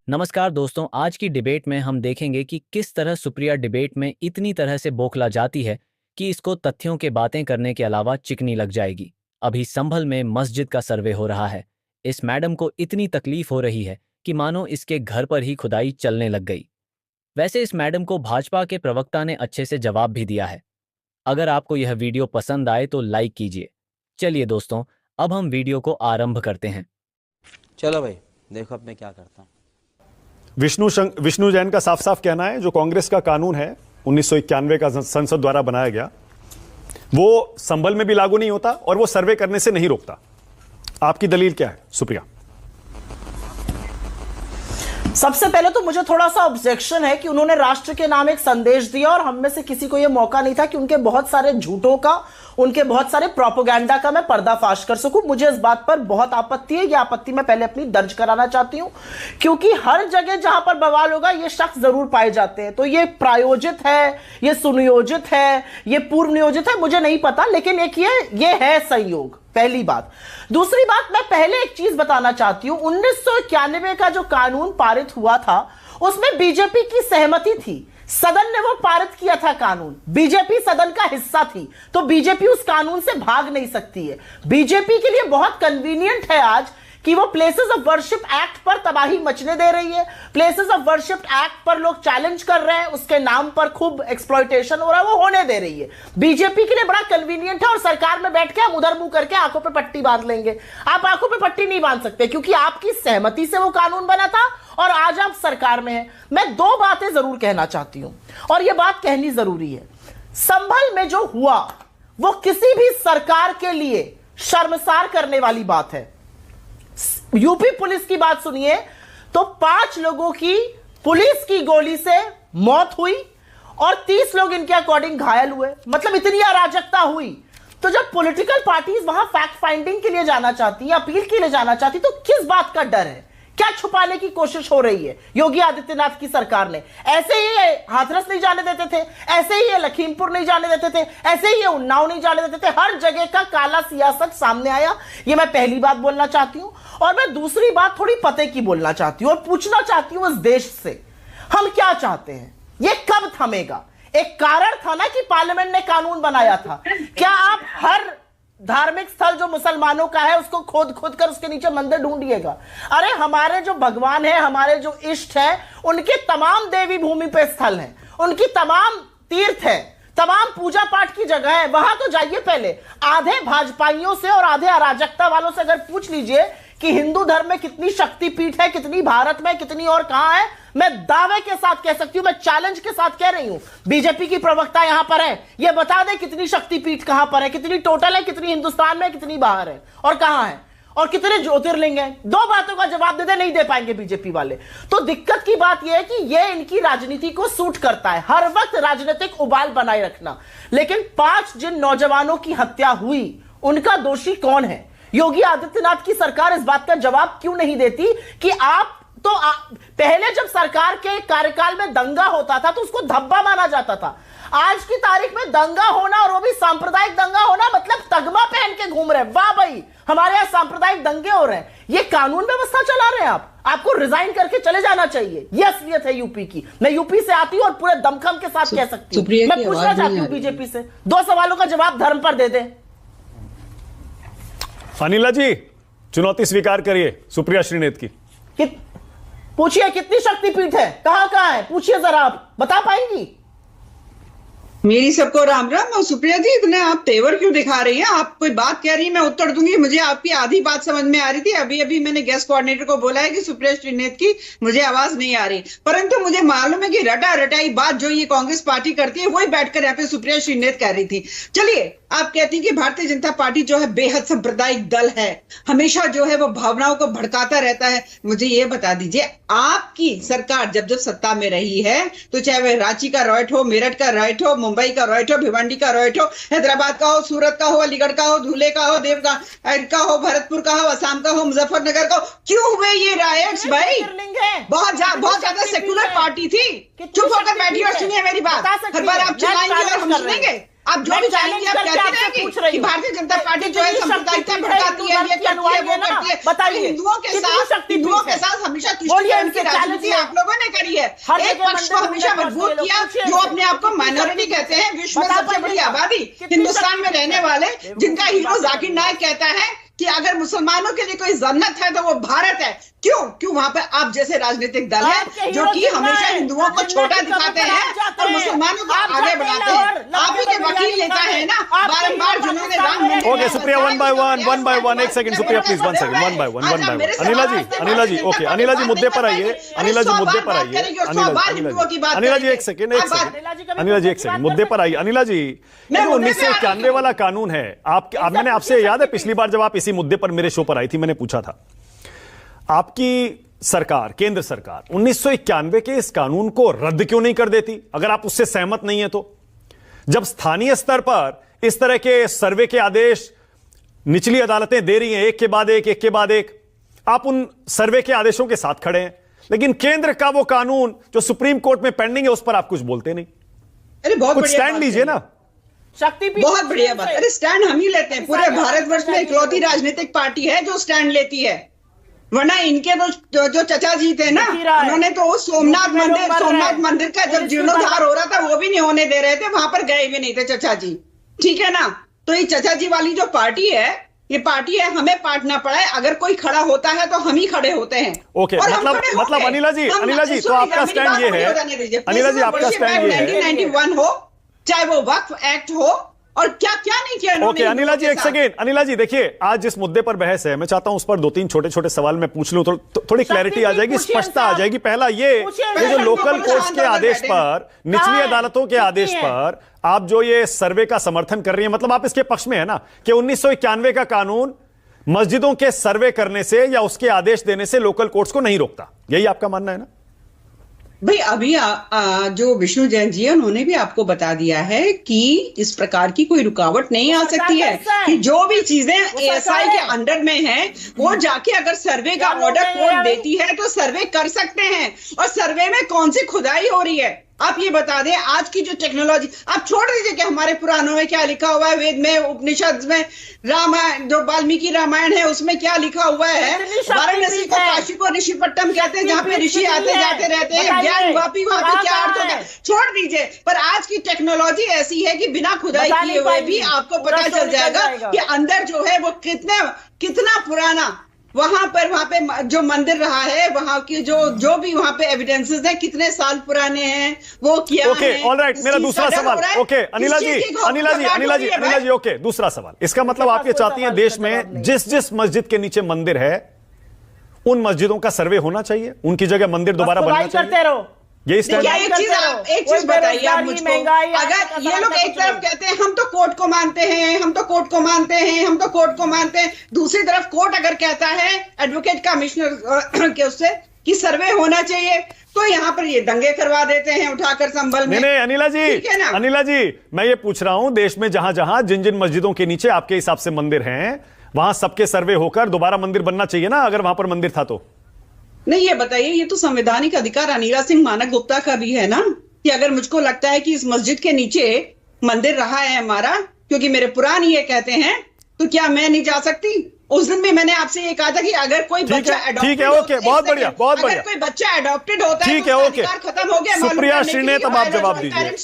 नमस्कार दोस्तों, आज की डिबेट में हम देखेंगे कि किस तरह सुप्रिया डिबेट में इतनी तरह से बौखला जाती है कि इसको तथ्यों के बातें करने के अलावा चिकनी लग जाएगी। अभी संभल में मस्जिद का सर्वे हो रहा है। इस मैडम को इतनी तकलीफ हो रही है कि मानो इसके घर पर ही खुदाई चलने लग गई। वैसे इस मैडम को भाजपा के प्रवक्ता ने अच्छे से जवाब भी दिया है। अगर आपको यह वीडियो पसंद आए तो लाइक कीजिए। चलिए दोस्तों, अब हम वीडियो को आरंभ करते हैं। चलो भाई, देखो अब मैं क्या करता हूँ। विष्णु जैन का साफ साफ कहना है जो कांग्रेस का कानून है 1991 का संसद द्वारा बनाया गया, वो संभल में भी लागू नहीं होता और वो सर्वे करने से नहीं रोकता। आपकी दलील क्या है सुप्रिया? सबसे पहले तो मुझे थोड़ा सा ऑब्जेक्शन है कि उन्होंने राष्ट्र के नाम एक संदेश दिया और हम में से किसी को यह मौका नहीं था कि उनके बहुत सारे झूठों का, उनके बहुत सारे प्रोपोगंडा का मैं पर्दाफाश कर सकूं। मुझे इस बात पर बहुत आपत्ति है। यह आपत्ति मैं पहले अपनी दर्ज कराना चाहती हूं, क्योंकि हर जगह जहां पर बवाल होगा ये शख्स जरूर पाए जाते हैं। तो ये प्रायोजित है, ये सुनियोजित है, ये पूर्व नियोजित है, मुझे नहीं पता, लेकिन एक ये है संयोग। पहली बात। दूसरी बात, मैं पहले एक चीज बताना चाहती हूं। 1991 का जो कानून पारित हुआ था उसमें बीजेपी की सहमति थी। सदन ने वो पारित किया था कानून, बीजेपी सदन का हिस्सा थी, तो बीजेपी उस कानून से भाग नहीं सकती है। बीजेपी के लिए बहुत कन्वीनियंट है आज कि वो प्लेसेस ऑफ वर्शिप एक्ट पर तबाही मचने दे रही है। प्लेसेस ऑफ वर्शिप एक्ट पर लोग चैलेंज कर रहे हैं, उसके नाम पर खूब एक्सप्लॉयटेशन हो रहा है, वो होने दे रही है। बीजेपी के लिए बड़ा कन्वीनियंट है और सरकार में बैठ के हम उधर मुंह करके आंखों पे पट्टी बांध लेंगे। आप आंखों पे पट्टी नहीं बांध सकते, क्योंकि आपकी सहमति से वो कानून बना था और आज आप सरकार में हैं। मैं दो बातें जरूर कहना चाहती हूं और यह बात कहनी जरूरी है। संभल में जो हुआ वो किसी भी सरकार के लिए शर्मसार करने वाली बात है। यूपी पुलिस की बात सुनिए तो 5 लोगों की पुलिस की गोली से मौत हुई और 30 लोग इनके अकॉर्डिंग घायल हुए। मतलब इतनी अराजकता हुई। तो जब पॉलिटिकल पार्टीज वहां फैक्ट फाइंडिंग के लिए जाना चाहती हैं, अपील के लिए जाना चाहती, तो किस बात का डर है? क्या छुपाने की कोशिश हो रही है योगी आदित्यनाथ की सरकार ने? ऐसे ही ये हाथरस नहीं जाने देते थे, ऐसे ही ये लखीमपुर नहीं जाने देते थे, ऐसे ही ये उन्नाव नहीं जाने देते थे। हर जगह का काला सियासत सामने आया। ये मैं पहली बात बोलना चाहती हूं। और मैं दूसरी बात थोड़ी पते की बोलना चाहती हूं और पूछना चाहती हूं इस देश से, हम क्या चाहते हैं? ये कब थमेगा? एक कारण था ना कि पार्लियामेंट ने कानून बनाया था। क्या आप हर धार्मिक स्थल जो मुसलमानों का है उसको खोद खोद कर उसके नीचे मंदिर ढूंढिएगा? अरे हमारे जो भगवान है, हमारे जो इष्ट है, उनके तमाम देवी भूमि पे स्थल हैं, उनकी तमाम तीर्थ है, तमाम पूजा पाठ की जगह है, वहां तो जाइए। पहले आधे भाजपाइयों से और आधे अराजकता वालों से अगर पूछ लीजिए कि हिंदू धर्म में कितनी शक्तिपीठ है, कितनी भारत में, कितनी और कहां है, मैं दावे के साथ कह सकती हूं, मैं चैलेंज के साथ कह रही हूं। बीजेपी की प्रवक्ता यहां पर है, ये बता दे कितनी शक्तिपीठ कहां पर है, कितनी टोटल है, कितनी हिंदुस्तान में, कितनी बाहर है और कहां है, और कितने ज्योतिर्लिंग हैं। दो बातों का जवाब दे दे, नहीं दे पाएंगे बीजेपी वाले। तो दिक्कत की बात यह है कि यह इनकी राजनीति को सूट करता है, हर वक्त राजनीतिक उबाल बनाए रखना। लेकिन 5 जिन नौजवानों की हत्या हुई, उनका दोषी कौन है? योगी आदित्यनाथ की सरकार इस बात का जवाब क्यों नहीं देती कि पहले जब सरकार के कार्यकाल में दंगा होता था तो उसको धब्बा माना जाता था। आज की तारीख में दंगा होना, और वो भी सांप्रदायिक दंगा होना, मतलब तगमा पहन के घूम रहे हैं, वाह भाई हमारे यहां सांप्रदायिक दंगे हो रहे हैं। ये कानून व्यवस्था चला रहे हैं आप। आपको रिजाइन करके चले जाना चाहिए। ये असलियत है यूपी की। मैं यूपी से आती हूं और पूरे दमखम के साथ कह सकती हूं। मैं पूछना चाहती हूं बीजेपी से, 2 सवालों का जवाब धर्म पर दे दे। अनिला जी, चुनौती स्वीकार करिए सुप्रिया श्रीनेत की। पूछिए कितनी शक्तिपीठ है, कहां कहां है, पूछिए जरा, आप बता पाएंगी? मेरी सबको राम राम। और सुप्रिया जी, इतने आप तेवर क्यों दिखा रही हैं? आप कोई बात कह रही हैं, मैं उत्तर दूंगी। मुझे आपकी आधी बात समझ में आ रही थी। अभी अभी मैंने गेस्ट कोऑर्डिनेटर को बोला है कि सुप्रिया श्रीनेत की मुझे आवाज नहीं आ रही, परंतु मुझे मालूम है कि रटा रटाई बात जो ये कांग्रेस पार्टी करती है वही बैठकर यहाँ पे सुप्रिया श्रीनेत कह रही थी। चलिए, आप कहती हैं कि भारतीय जनता पार्टी जो है बेहद सांप्रदायिक दल है, हमेशा जो है वो भावनाओं को भड़काता रहता है। मुझे ये बता दीजिए, आपकी सरकार जब जब सत्ता में रही है, तो चाहे वह रांची का रॉयट हो, मेरठ का रॉयट हो, मुंबई का रॉयट हो, भिवंडी का रॉयट हो, हैदराबाद का हो, सूरत का हो, अलीगढ़ का हो, धुले का हो, देवगढ़ का हो, भरतपुर का हो, असम का हो, मुजफ्फरनगर का हो, क्यों हुए ये रायट्स भाई? बहुत ज्यादा सेकुलर पार्टी थी। चुप होकर बैठी और सुनिए मेरी बात। हर बार आप चिल्लाएंगे और हम सुनेंगे। आप जो भी चाहेंगे आप कहते रहेंगे कि भारतीय जनता पार्टी जो है सांप्रदायिकता भड़काती है, ये करती है, वो करती है। बताइए, हिंदुओं के साथ हमेशा तुष्टिकरण की राजनीति आप लोगों ने करी है। एक पक्ष को हमेशा मजबूत किया जो अपने आप को माइनॉरिटी कहते हैं, विश्व में सबसे बड़ी आबादी हिंदुस्तान में रहने वाले, जिनका हीरो जाकिर नायक कहता है कि अगर मुसलमानों के लिए कोई जन्नत है तो वो भारत है। क्यों वहां पे आप जैसे राजनीतिक दल है जो कि हमेशा हिंदुओं को छोटा दिखाते हैं और मुसलमानों को आगे बढ़ाते हैं। आप ही के वकील नेता है ना बारंबार जिन्होंने राम मंदिर। Okay Supriya, one by one, एक second Supriya please, one second, one by one. Anila ji okay, Anila ji मुद्दे पर आइए, अनिला जी मुद्दे पर आइए, अनिला जी एक सेकंड, अनिला जी एक सेकंड, मुद्दे पर आइए। अनिला जी 1991 वाला कानून है, मैंने आपसे याद है पिछली बार जब आप इसी मुद्दे पर मेरे शो पर आई थी, मैंने पूछा था आपकी सरकार, केंद्र सरकार 1991 के इस कानून को रद्द क्यों नहीं कर देती, अगर आप उससे सहमत नहीं है तो। जब स्थानीय स्तर पर इस तरह के सर्वे के आदेश निचली अदालतें दे रही हैं एक के बाद एक, आप उन सर्वे के आदेशों के साथ खड़े हैं, लेकिन केंद्र का वो कानून जो सुप्रीम कोर्ट में पेंडिंग है उस पर आप कुछ बोलते नहीं। अरे बहुत कुछ स्टैंड लीजिए ना। बहुत बढ़िया बात। अरे स्टैंड हम ही लेते हैं, पूरे भारतवर्ष में इकलौती राजनीतिक पार्टी है जो स्टैंड लेती है, वरना इनके तो जो चचा जी थे ना, उन्होंने तो सोमनाथ मंदिर का जब जीर्णोद्धार हो रहा था वो भी नहीं होने दे रहे थे, वहां पर गए भी नहीं थे चचा जी, ठीक है ना। तो ये चचा जी वाली जो पार्टी है, ये पार्टी है, हमें पाटना पड़ा है। अगर कोई खड़ा होता है तो हम ही खड़े होते हैं। ओके, मतलब अनिला जी तो आपका स्टैंड ये है, अनिला जी आपका स्टैंड ये है 1991 हो, चाहे वो वक्फ एक्ट हो, और क्या नहीं किया। ओके अनिला जी एक सेकेंड, अनिला जी देखिए आज जिस मुद्दे पर बहस है, मैं चाहता हूं उस पर 2-3 छोटे सवाल मैं पूछ लूं, थोड़ी क्लैरिटी आ जाएगी, स्पष्टता आ जाएगी। पहला ये जो लोकल कोर्ट्स के आदेश पर, निचली अदालतों के आदेश पर आप जो ये सर्वे का समर्थन कर रही है, मतलब आप इसके पक्ष में है ना कि 1991 का कानून मस्जिदों के सर्वे करने से या उसके आदेश देने से लोकल कोर्ट्स को नहीं रोकता, यही आपका मानना है ना? भाई अभी जो विष्णु जैन जी है उन्होंने भी आपको बता दिया है कि इस प्रकार की कोई रुकावट नहीं आ सकती है कि जो भी चीजें एएसआई के अंडर में हैं वो जाके अगर सर्वे का ऑर्डर कोर्ट देती है तो सर्वे कर सकते हैं। और सर्वे में कौन सी खुदाई हो रही है आप ये बता दें। आज की जो टेक्नोलॉजी, आप छोड़ दीजिए कि हमारे पुराणों में क्या लिखा हुआ है, वेद में, उपनिषद में, रामायण जो वाल्मीकि रामायण है उसमें क्या लिखा हुआ है। वाराणसी को काशी को ऋषिपट्टम कहते हैं, जहाँ पे ऋषि आते जाते रहते हैं, ज्ञान वापी वहां पे क्या अर्थ होता है, छोड़ दीजिए। पर आज की टेक्नोलॉजी ऐसी है कि बिना खुदाई किए हुए भी आपको पता चल जाएगा कि अंदर जो है वो कितना पुराना वहां पे जो मंदिर रहा है, वहां की जो भी वहां पे एविडेंसेस हैं कितने साल पुराने हैं, वो क्या ओके ऑलराइट, मेरा दूसरा सवाल। ओके अनिला जी ओके दूसरा सवाल, इसका मतलब आप ये चाहती हैं देश में जिस मस्जिद के नीचे मंदिर है उन मस्जिदों का सर्वे होना चाहिए, उनकी जगह मंदिर दोबारा बनना चाहिए, यही स्टैंड। एक चीज बताइए आप मुझको, अगर ये लोग एक तरफ कहते हैं हम तो कोर्ट को मानते हैं, हम तो कोर्ट को मानते हैं, हम तो कोर्ट को मानते हैं, दूसरी तरफ कोर्ट अगर कहता है एडवोकेट कमिश्नर के उससे कि सर्वे होना चाहिए, तो यहाँ पर ये दंगे करवा देते हैं उठाकर संभल में। नहीं अनिला जी मैं ये पूछ रहा हूं देश में जहां जिन मस्जिदों के नीचे आपके हिसाब से मंदिर हैं वहां सबके सर्वे होकर दोबारा मंदिर बनना चाहिए ना, अगर वहां पर मंदिर था तो। नहीं ये बताइए, ये तो संवैधानिक अधिकार अनिला सिंह मानक गुप्ता का भी है ना कि अगर मुझको लगता है कि इस मस्जिद के नीचे मंदिर रहा है हमारा, क्योंकि मेरे पुराण ये कहते हैं, तो क्या मैं नहीं जा सकती? उस दिन भी मैंने आपसे ये कहा था कि अगर कोई बच्चा ठीक है ओके, बहुत बढ़िया अगर कोई बच्चा अडॉप्टेड होता है ठीक है ओके, खत्म हो गया। सुप्रिया श्रीनेत अब आप जवाब दीजिए।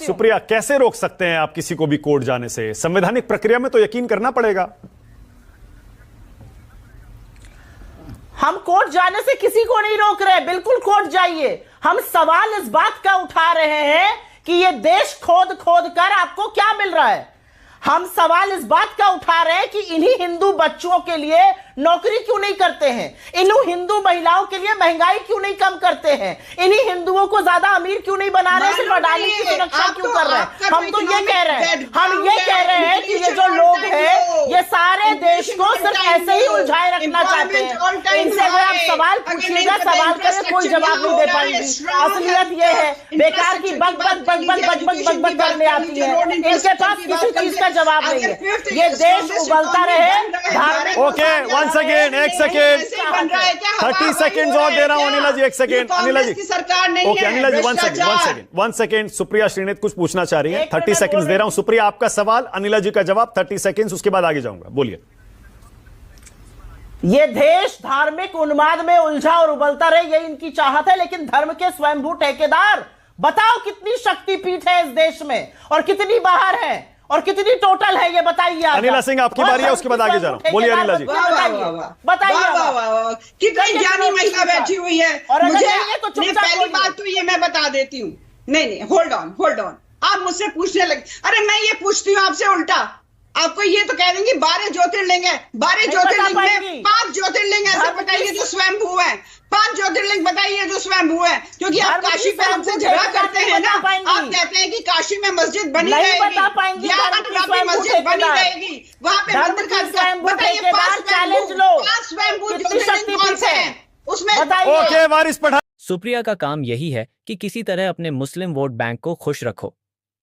सुप्रिया कैसे रोक सकते हैं आप किसी को भी कोर्ट जाने से? संवैधानिक प्रक्रिया में तो यकीन करना पड़ेगा। हम कोर्ट जाने से किसी को नहीं रोक रहे, बिल्कुल कोर्ट जाइए। हम सवाल इस बात का उठा रहे हैं कि ये देश खोद कर आपको क्या मिल रहा है। हम सवाल इस बात का उठा रहे हैं कि इन्हीं हिंदू बच्चों के लिए नौकरी क्यों नहीं करते हैं, इन्हीं हिंदू महिलाओं के लिए महंगाई क्यों नहीं कम करते हैं, इन्हीं हिंदुओं को ज्यादा अमीर क्यों नहीं बना रहे, सिर्फ अडानी की सुरक्षा क्यों कर रहे हैं। हम तो ये कह रहे हैं, हम ये कह रहे हैं कि ये जो लोग हैं ये सारे देश को सिर्फ ऐसे ही उलझाए रखना चाहते हैं। इनसे अगर आप सवाल पूछिएगा, सवाल करें, कोई जवाब नहीं दे पाएंगी। असलियत ये है बेकार की बक करने आती है, इनके पास किसी चीज का जवाब नहीं है। ये देश उबलता रहे। ओके वन सेकेंड, एक सेकेंड, ऐसे ही बन रहा है क्या? 30 सेकेंड और दे रहा हूं अनिला जी, एक सेकेंड। अनिला जी की सरकार नहीं ओके, है, अनिला जी वन सेकेंड, भ्रष्टाचार। One second. सुप्रिया श्रीनेत कुछ पूछना चाह रही है, एक 30 मिनट सेकेंड बोल दे रहा हूं। सुप्रिया आपका सवाल, अनिला जी का जवाब, 30 सेकेंड, उसके बाद आगे जाऊंगा, बोलिए। ये देश धार्मिक उन्माद में उलझा और उबलता रहे, ये इनकी चाहत है। लेकिन धर्म के स्वयंभू ठेकेदार बताओ कितनी शक्तिपीठ है इस देश में, और कितनी बाहर है, और कितनी टोटल है, ये बताइए आप। अनिला सिंह, आपकी बारी है, उसके बाद आगे जा रहा हूं। बोलिए अनिला जी। वाह वाह वाह वाह, बताइए वाह वाह आप। वाह वाह, कितनी ज्ञानी महिला बैठी हुई है। और अगर मुझे नहीं है तो नहीं, चुपचाप पहली बोलिए। बात तो ये मैं बता देती हूँ। नहीं, होल्ड ऑन, आप मुझसे पूछने लगे। अरे मैं ये पूछती हूँ आपसे उल्टा, आपको ये तो कह देंगे 12 ज्योतिर्लिंग है, 12 नहीं ज्योतिर्लिंग बता में पाएंगी। 5 ज्योतिर्लिंग ऐसे धर्म बताइए की- जो स्वयंभू है। 5 ज्योतिर्लिंग बताइए जो स्वयंभू है, क्योंकि आप धर्म की काशी पे हमसे स्वयंभू झगड़ा ठेकेदार करते नहीं हैं ना। बता पाएंगी। आप कहते हैं कि काशी में मस्जिद बनी नहीं रहेगी, बता पाएंगी या धर्म की अबुधाबी स्वयंभू मस्जिद बनी ठेकेदार। रहेगी, वहां पे धर्म मंदिर की का स्वयंभू बताइए। ठेकेदार 5 चैलेंज लो। स्वयंभू कितनी ज्योतिर्लिंग कौन से शक्तिपीठ है? हैं उसमें? बताइए। ओके, वारिस पठान। सुप्रिया का काम यही है कि किसी तरह अपने मुस्लिम वोट बैंक को खुश रखो।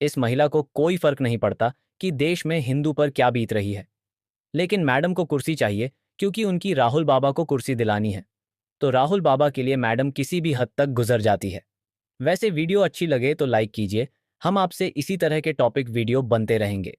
इस महिला को कोई फर्क नहीं पड़ता कि देश में हिंदू पर क्या बीत रही है, लेकिन मैडम को कुर्सी चाहिए क्योंकि उनकी राहुल बाबा को कुर्सी दिलानी है। तो राहुल बाबा के लिए मैडम किसी भी हद तक गुजर जाती है। वैसे वीडियो अच्छी लगे तो लाइक कीजिए। हम आपसे इसी तरह के टॉपिक वीडियो बनते रहेंगे।